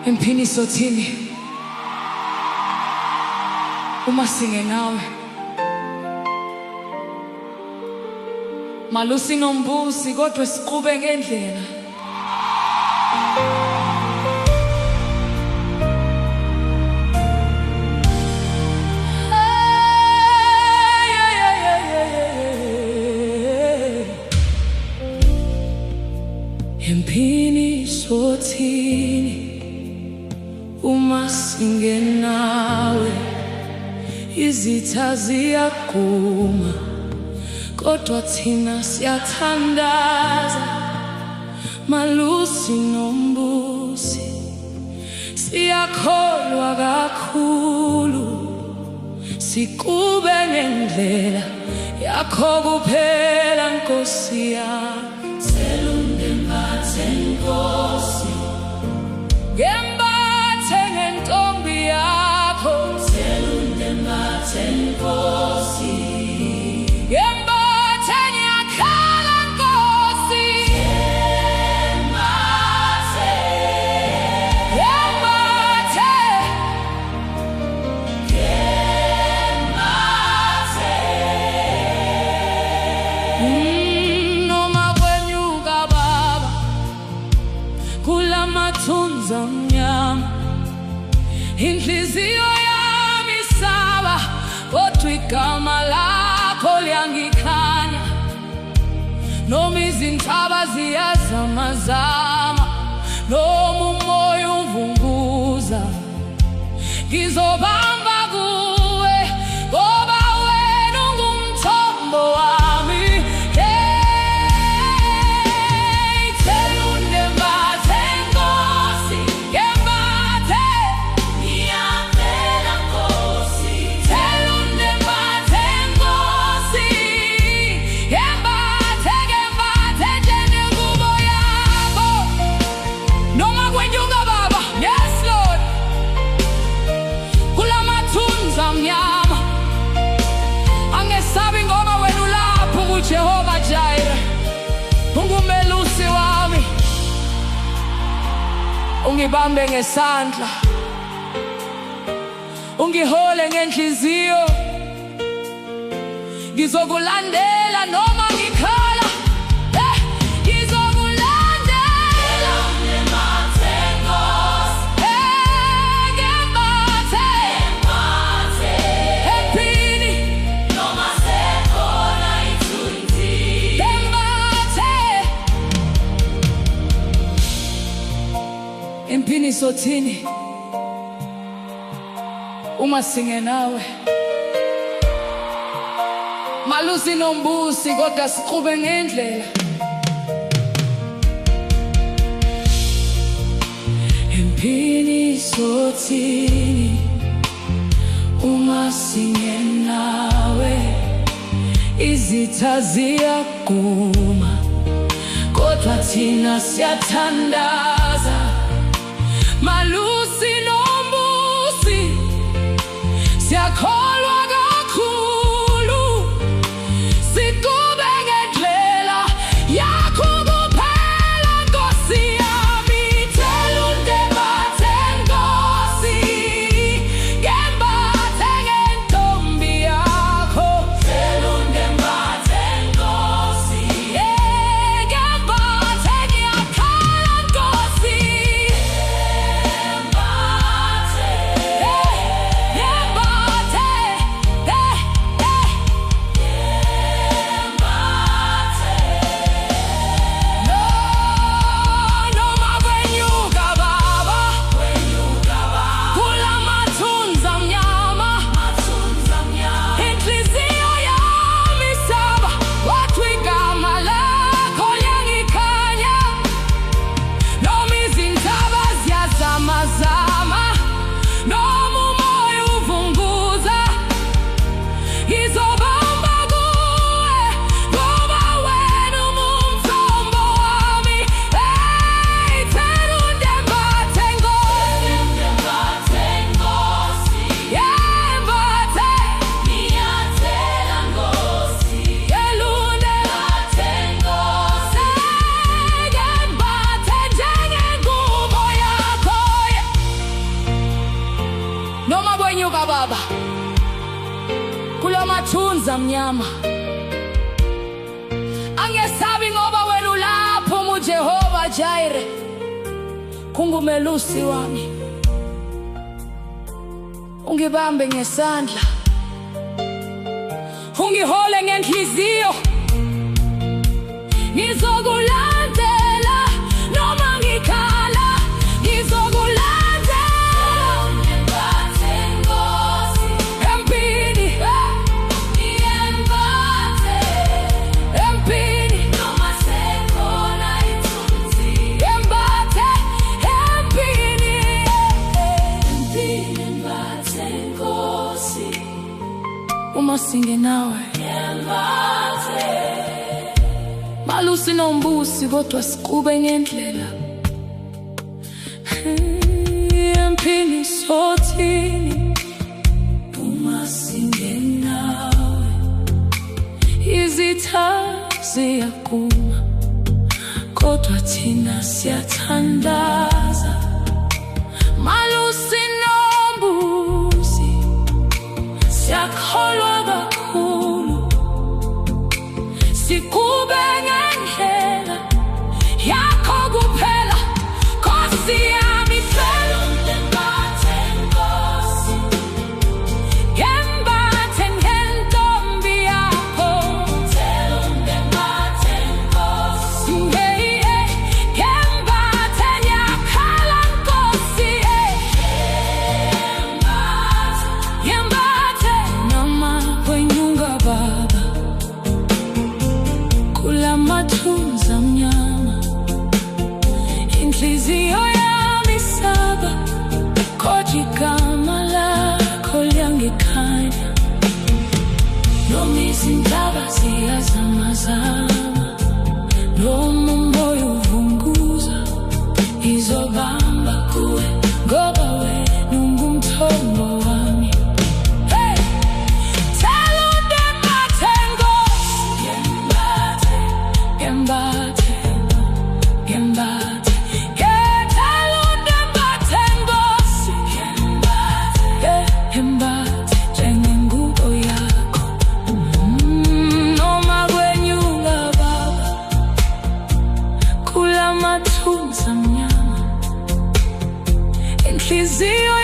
Emphini sothini uma singe nawe, malusi nombusi kodwa siqhube ngendlela. Emphini sothini uma singe nawe, izitha ziyagquma kodwa thina siyathandaza. Malusi nombusi siyakholwa kakhulu, siqhube ngendlela yakho kuphela Nkosi yami. Selundembathe Nkosi, ngembathe ngentombi yakho. Selundembathe Nkosi, ngembathe ngiyakhala Nkosi. Ngembathe, ngembathe, ngembathe. Noma kwenyuka Baba kulamathunzi amnyama, inhliziyo yami isaba kodwa igama lakho liyangikhanya. Noma izintaba ziyazamazama, noma umoya uvunguza, ngizobamba kuwe ngoba wena ungumthombo wami. Selundembathe Nkosi, ngembathe ngiyacela Nkosi. Selundembathe Nkosi, ngembathe, ngembathe njengengubo yakho. Noma kwenyuka Baba, yes Lord, kulamathunzi amnyama, angesabi ngoba wena ulapho kuJehova Jireh. Ungumelusi wami, ungibambe ngesandla, ungihole ngenhliziyo, ngizokulandela noma ngikhala. Ngizokulandela. Ngembathe Nkosi, ngembathe, ngembathe emphini noma sekhona ithunzi. Ngembathe emphini sothini uma singe nawe, malusi nombusi kodwa siqhube ngendlela. Emphini sothini uma singe nawe, izitha ziyagquma kodwa thina siyathandaza. Malusi nombusi siyakholwa kakhulu, siqhube ngendlela yakho kuphela Nkosi yami. Selundembathe Nkosi, ngembathe ngentombi yakho. Selundembathe Nkosi, ngembathe ngiyakhala Nkosi. kwenyuka Baba kula mathunza amnyama. Angesabi ngoba wena ulapho muJehova Jireh, kungumelusi wami. Ungibambe ngesandla, ungihole ngenhliziyo, ngizokulandela noma ngikhala, ngizokulandela. Ngembathe Nkosi empini, ngembathe empini noma sekhona ithunzi. Ngembathe empini, empini ngembathe Nkosi. Uma singenawe ngembathe malusi nombusi kodwa siqhube ngendlela. Empini sothini uma singenawe, izitha ziyakuma kodwa thina siyathandaza. Malusi nombusi siyakholwa kakhulu, siqhube ngendlela yakho kuphela. Nkosi yami ngembathe Nkosi, ngembathe ngentombi yakho. Ngembathe Nkosi, ngembathe nyakhala Nkosi. Ngembathe noma kwenyuka Baba kula mathunza amnyama. Inhliziyo yami isaba kodwa igama lakho liyangikhanya. Noma izindaba ziyazamazama, noma umoya uvunguza, izobamba kuwe ngoba wena ungumthombo wami. Hey! Tell ungembathe Nkosi, ngembathe, ngembathe, tell ungembathe Nkosi, ngembathe njengengubo yakho. Noma kwenyuka Baba kula mathunza amnyama, inhliziyo